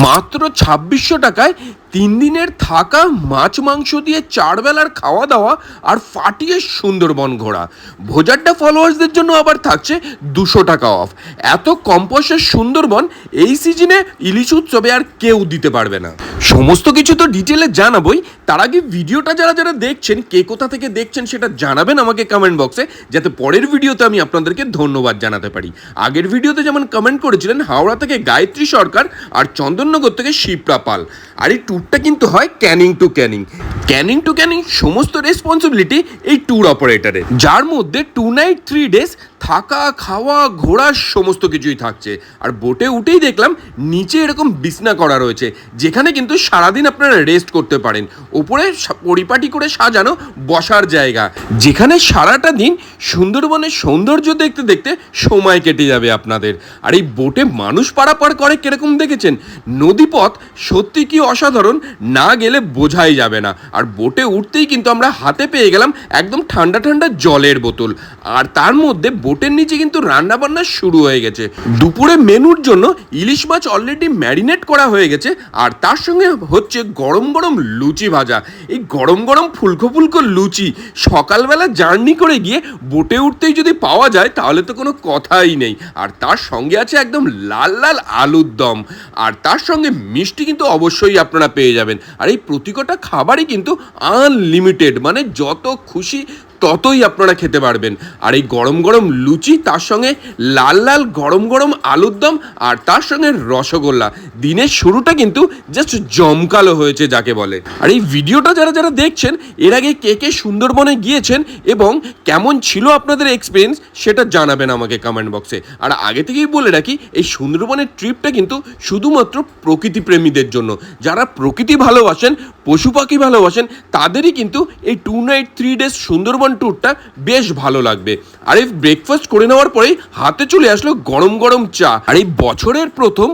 মাত্র ২৬০০ টাকায় ৩ দিনের থাকা, মাছ মাংস দিয়ে ৪ বেলার খাওয়া দাওয়া আর ফাটিয়ে সুন্দরবন ঘোরা। ভোজাড্ডা ফলোয়ার্সদের জন্য আবার থাকছে ২০০ টাকা অফ। এত কম পয়সার সুন্দরবন এই সিজনে ইলিশ উৎসবে আর কেউ দিতে পারবে না। সমস্ত কিছু তো ডিটেলে জানাবোই, তার আগে ভিডিওটা যারা যারা দেখছেন, কে কোথা থেকে দেখছেন সেটা জানাবেন আমাকে কমেন্ট বক্সে, যাতে পরের ভিডিওতে আমি আপনাদেরকে ধন্যবাদ জানাতে পারি। আগের ভিডিওতে যেমন কমেন্ট করেছিলেন হাওড়া থেকে গায়ত্রী সরকার আর চন্দননগর থেকে শিপ্রা পাল। আর এই ট্যুরটা কিন্তু হয় ক্যানিং টু ক্যানিং। ক্যানিং টু ক্যানিং সমস্ত রেসপন্সিবিলিটি এই ট্যুর অপারেটরের, যার মধ্যে 2 নাইট 3 ডেজ থাকা, খাওয়া, ঘোরা সমস্ত কিছুই থাকছে। আর বোটে উঠেই দেখলাম নিচে এরকম বিছনা করা রয়েছে, যেখানে কিন্তু সারাদিন আপনারা রেস্ট করতে পারেন। ওপরে পরিপাটি করে সাজানো বসার জায়গা, যেখানে সারাটা দিন সুন্দরবনের সৌন্দর্য দেখতে দেখতে সময় কেটে যাবে আপনাদের। আর এই বোটে মানুষ পারাপার করে কিরকম দেখেছেন? নদীপথ সত্যি কি অসাধারণ, না গেলে বোঝাই যাবে না। আর বোটে উঠতেই কিন্তু আমরা হাতে পেয়ে গেলাম একদম ঠান্ডা ঠান্ডা জলের বোতল। আর তার মধ্যে বোটের নিচে কিন্তু রান্না বান্না শুরু হয়ে গেছে। দুপুরে মেনুর জন্য ইলিশ মাছ অলরেডি ম্যারিনেট করা হয়ে গেছে, আর তার সঙ্গে হচ্ছে গরম গরম লুচি ভাজা। এই গরম গরম ফুলকো ফুলকো লুচি সকালবেলা জার্নি করে গিয়ে বোটে উঠতেই যদি পাওয়া যায় তাহলে তো কোনো কথাই নেই। আর তার সঙ্গে আছে একদম লাল লাল আলুর দম, আর তার সঙ্গে মিষ্টি কিন্তু অবশ্যই আপনারা পেয়ে যাবেন। আর এই প্রতিকটা খাবারই কিন্তু আনলিমিটেড, মানে যত খুশি ততই আপনারা খেতে পারবেন। আর এই গরম গরম লুচি, তার সঙ্গে লাল লাল গরম গরম আলুর দম, আর তার সঙ্গে রসগোল্লা। দিনের শুরুটা কিন্তু জাস্ট জমকালো হয়েছে যাকে বলে। আর এই ভিডিওটা যারা যারা দেখছেন, এর আগে কে কে সুন্দরবনে গিয়েছেন এবং কেমন ছিল আপনাদের এক্সপিরিয়েন্স সেটা জানাবেন আমাকে কমেন্ট বক্সে। আর আগে থেকেই বলে রাখি, এই সুন্দরবনের ট্রিপটা কিন্তু শুধুমাত্র প্রকৃতি প্রেমীদের জন্য। যারা প্রকৃতি ভালোবাসেন, পশু পাখি ভালোবাসেন, তাদেরই কিন্তু এই 2 নাইট 3 ডেজ সুন্দরবন ট্যুরটা বেশ ভালো লাগবে। আর এই ব্রেকফাস্ট করে নেওয়ার পরেই হাতে চলে আসলো গরম গরম চা। আর এই বছরের প্রথম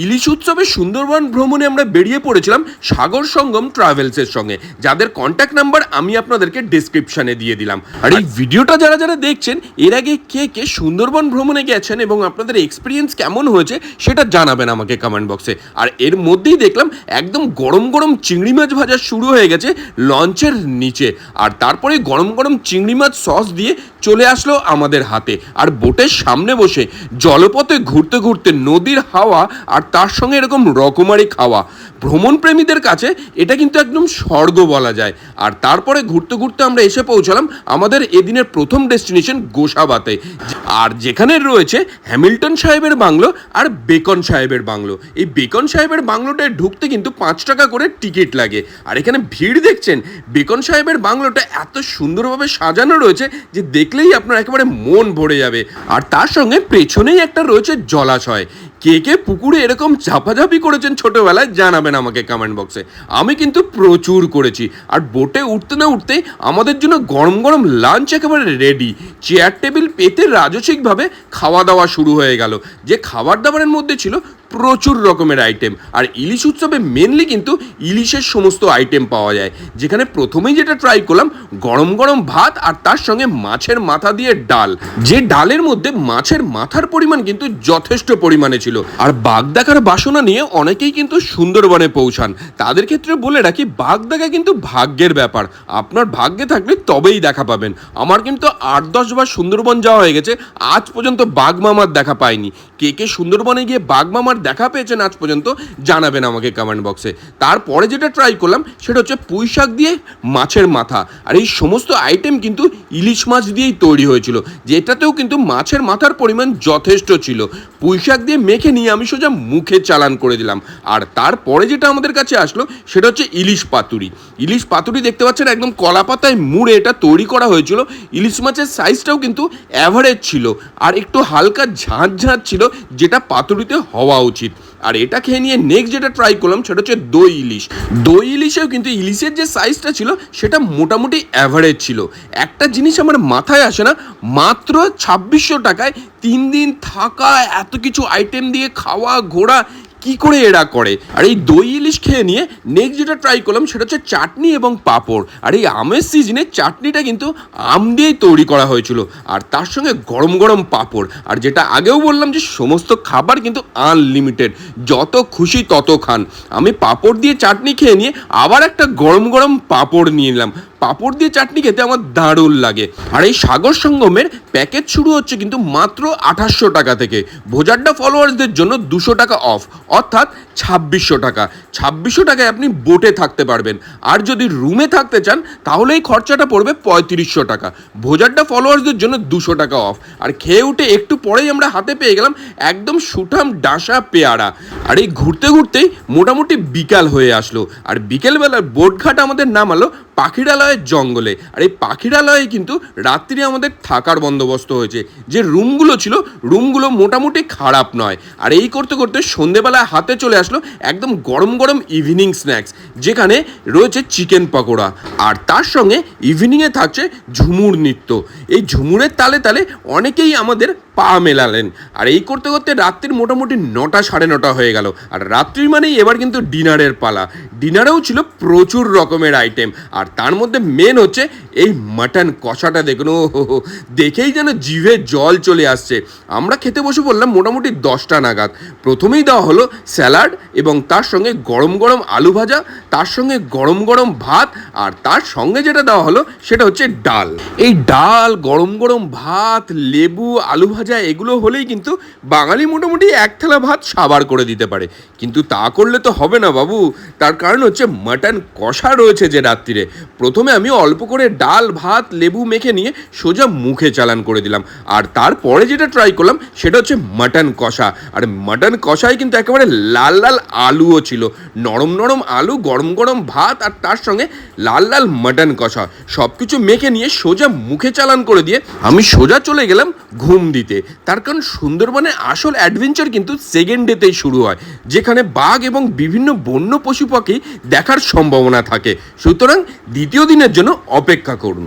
ইলিশ উৎসবে সুন্দরবন ভ্রমণে আমরা বেরিয়ে পড়েছিলাম সাগর সঙ্গম ট্রাভেলসের সঙ্গে, যাদের কন্ট্যাক্ট নাম্বার আমি আপনাদেরকে ডেসক্রিপশনে দিয়ে দিলাম। আর এই ভিডিওটা যারা যারা দেখছেন, এর আগে কে কে সুন্দরবন ভ্রমণে গেছেন এবং আপনাদের এক্সপিরিয়েন্স কেমন হয়েছে সেটা জানাবেন আমাকে কমেন্ট বক্সে। আর এর মধ্যেই দেখলাম একদম গরম গরম চিংড়ি মাছ ভাজা শুরু হয়ে গেছে লঞ্চের নিচে। আর তারপরে গরম গরম চিংড়ি মাছ সস দিয়ে চলে আসলো আমাদের হাতে। আর বোটের সামনে বসে জলপথে ঘুরতে ঘুরতে নদীর হাওয়া আর তার সঙ্গে এরকম রকমারি খাওয়া, ভ্রমণ প্রেমীদের কাছে এটা কিন্তু একদম স্বর্গ বলা যায়। আর তারপরে ঘুরতে ঘুরতে আমরা এসে পৌঁছালাম আমাদের এদিনের প্রথম ডেস্টিনেশন গোসাবাতে, আর যেখানে রয়েছে হ্যামিল্টন সাহেবের বাংলো আর বেকন সাহেবের বাংলো। এই বেকন সাহেবের বাংলোটায় ঢুকতে কিন্তু 5 টাকা করে টিকিট লাগে। আর এখানে ভিড় দেখছেন, বেকন সাহেবের বাংলোটা এত সুন্দরভাবে সাজানো রয়েছে যে দেখলেই আপনার একেবারে মন ভরে যাবে। আর তার সঙ্গে পেছনেই একটা রয়েছে জলাশয়। কে কে পুকুরে এরকম ঝাপাঝাপি করেছেন ছোটবেলায় জানাবেন আমাকে কমেন্ট বক্সে। আমি কিন্তু প্রচুর করেছি। আর বোটে উঠতে না উঠতেই আমাদের জন্য গরম গরম লাঞ্চ একেবারে রেডি। চেয়ার টেবিল পেতে রাজসিকভাবে খাওয়া দাওয়া শুরু হয়ে গেল, যে খাবার দাবারের মধ্যে ছিল প্রচুর রকমের আইটেম। আর ইলিশ উৎসবে মেনলি কিন্তু ইলিশের সমস্ত আইটেম পাওয়া যায়, যেখানে প্রথমেই যেটা ট্রাই করলাম গরম গরম ভাত আর তার সঙ্গে মাছের মাথা দিয়ে ডাল, যে ডালের মধ্যে মাছের মাথার পরিমাণ কিন্তু যথেষ্ট পরিমাণে ছিল। আর বাঘ দেখার বাসনা নিয়ে অনেকেই কিন্তু সুন্দরবনে পৌঁছান, তাদের ক্ষেত্রে বলে রাখি বাঘ দেখা কিন্তু ভাগ্যের ব্যাপার। আপনার ভাগ্যে থাকলে তবেই দেখা পাবেন। আমার কিন্তু 8-10 বার সুন্দরবন যাওয়া হয়ে গেছে, আজ পর্যন্ত বাঘ মামার দেখা পাইনি। কে কে সুন্দরবনে গিয়ে বাঘ মামার দেখা পেয়েছেন আজ পর্যন্ত জানাবেন আমাকে কমেন্ট বক্সে। তারপরে যেটা ট্রাই করলাম সেটা হচ্ছে পুঁই শাক দিয়ে মাছের মাথা। আর এই সমস্ত আইটেম কিন্তু ইলিশ মাছ দিয়েই তৈরি হয়েছিল, যেটাতেও কিন্তু মাছের মাথার পরিমাণ যথেষ্ট ছিল। পুঁই শাক দিয়ে মেখে নিয়ে আমি সোজা মুখে চালান করে দিলাম। আর তারপরে যেটা আমাদের কাছে আসলো সেটা হচ্ছে ইলিশ পাতুরি। ইলিশ পাতুরি দেখতে পাচ্ছেন একদম কলা পাতায় মুড়ে এটা তৈরি করা হয়েছিল। ইলিশ মাছের সাইজটাও কিন্তু অ্যাভারেজ ছিল, আর একটু হালকা ঝাঁঝ ঝাঁঝ ছিল, যেটা পাতুরিতে হওয়া উচিত। আর এটা খেয়ে নিয়ে নেক্সট যেটা ট্রাই করলাম সেটা হচ্ছে দই ইলিশ। দই ইলিশেও কিন্তু ইলিশের যে সাইজটা ছিল সেটা মোটামুটি অ্যাভারেজ ছিল। একটা জিনিস আমার মাথায় আসে না, মাত্র ২৬০০ টাকায় 3 দিন থাকা, এত কিছু আইটেম দিয়ে খাওয়া ঘোরা, কি করে এরা করে। আর এই দই ইলিশ খেয়ে নিয়ে নেক্সট যেটা ট্রাই করলাম সেটা হচ্ছে চাটনি এবং পাঁপড়। আর এই আমের সিজনে চাটনিটা কিন্তু আম দিয়েই তৈরি করা হয়েছিল, আর তার সঙ্গে গরম গরম পাঁপড়। আর যেটা আগেও বললাম যে সমস্ত খাবার কিন্তু আনলিমিটেড, যত খুশি তত খান। আমি পাঁপড় দিয়ে চাটনি খেয়ে নিয়ে আবার একটা গরম গরম পাঁপড় নিয়ে নিলাম। পাঁপড় দিয়ে চাটনি খেতে আমার দারুণ লাগে। আর এই সাগর সঙ্গমের প্যাকেজ শুরু হচ্ছে কিন্তু মাত্র 2800 টাকা থেকে। ভোজাড্ডা ফলোয়ার্সদের জন্য 200 টাকা অফ, অর্থাৎ 2600 টাকা। 2600 টাকায় আপনি বোটে থাকতে পারবেন। আর যদি রুমে থাকতে চান তাহলে এই খরচাটা পড়বে 3500 টাকা। ভোজাড্ডা ফলোয়ার্সদের জন্য 200 টাকা অফ। আর খেয়ে উঠে একটু পরেই আমরা হাতে পেয়ে গেলাম একদম সুঠাম ডাসা পেয়ারা। আর এই ঘুরতে ঘুরতেই মোটামুটি বিকাল হয়ে আসলো। আর বিকেলবেলার বোটঘাট আমাদের নামালো পাখিরালয়ের জঙ্গলে। আর এই পাখিরালয়ে কিন্তু রাত্রি আমাদের থাকার বন্দোবস্ত হয়েছে। যে রুমগুলো ছিল রুমগুলো মোটামুটি খারাপ নয়। আর এই করতে করতে সন্ধেবেলায় হাতে চলে আসলো একদম গরম গরম ইভিনিং স্ন্যাক্স, যেখানে রয়েছে চিকেন পকোড়া। আর তার সঙ্গে ইভিনিংয়ে থাকছে ঝুমুর নৃত্য। এই ঝুমুরের তালে তালে অনেকেই আমাদের পা মেলালেন। আর এই করতে করতে রাত্রির মোটামুটি 9টা 9:30 হয়ে গেল। আর রাত্রি মানেই এবার কিন্তু ডিনারের পালা। ডিনারেও ছিল প্রচুর রকমের আইটেম। আর তার মধ্যে মেন হচ্ছে এই মাটন কষাটা। দেখুন, ও দেখেই যেন জিভে জল চলে আসছে। আমরা খেতে বসে পড়লাম মোটামুটি 10টা নাগাদ। প্রথমেই দেওয়া হলো স্যালাড এবং তার সঙ্গে গরম গরম আলু ভাজা, তার সঙ্গে গরম গরম ভাত, আর তার সঙ্গে যেটা দেওয়া হলো সেটা হচ্ছে ডাল। এই ডাল, গরম গরম ভাত, লেবু, আলু ভাজা এগুলো হলেই কিন্তু বাঙালি মোটামুটি এক থালা ভাত সাবার করে দিতে পারে। কিন্তু তা করলে তো হবে না বাবু। তার কারণ হচ্ছে মাটন কষা রয়েছে যে রাত্রিরে। প্রথমে আমি অল্প করে ডাল, ভাত, লেবু মেখে নিয়ে সোজা মুখে চালান করে দিলাম। আর তারপরে যেটা ট্রাই করলাম সেটা হচ্ছে মাটন কষা। আর মাটন কষায় কিন্তু একেবারে লাল লাল আলুও ছিল। নরম নরম আলু, গরম গরম ভাত, আর তার সঙ্গে লাল লাল মাটন কষা সব কিছু মেখে নিয়ে সোজা মুখে চালান করে দিয়ে আমি সোজা চলে গেলাম ঘুম দিতে। তার কারণ সুন্দরবনে আসল অ্যাডভেঞ্চার কিন্তু সেকেন্ড ডেতেই শুরু হয়, যেখানে বাঘ এবং বিভিন্ন বন্য পশু পাখি দেখার সম্ভাবনা থাকে। সুতরাং দ্বিতীয় দিনের জন্য অপেক্ষা করুন।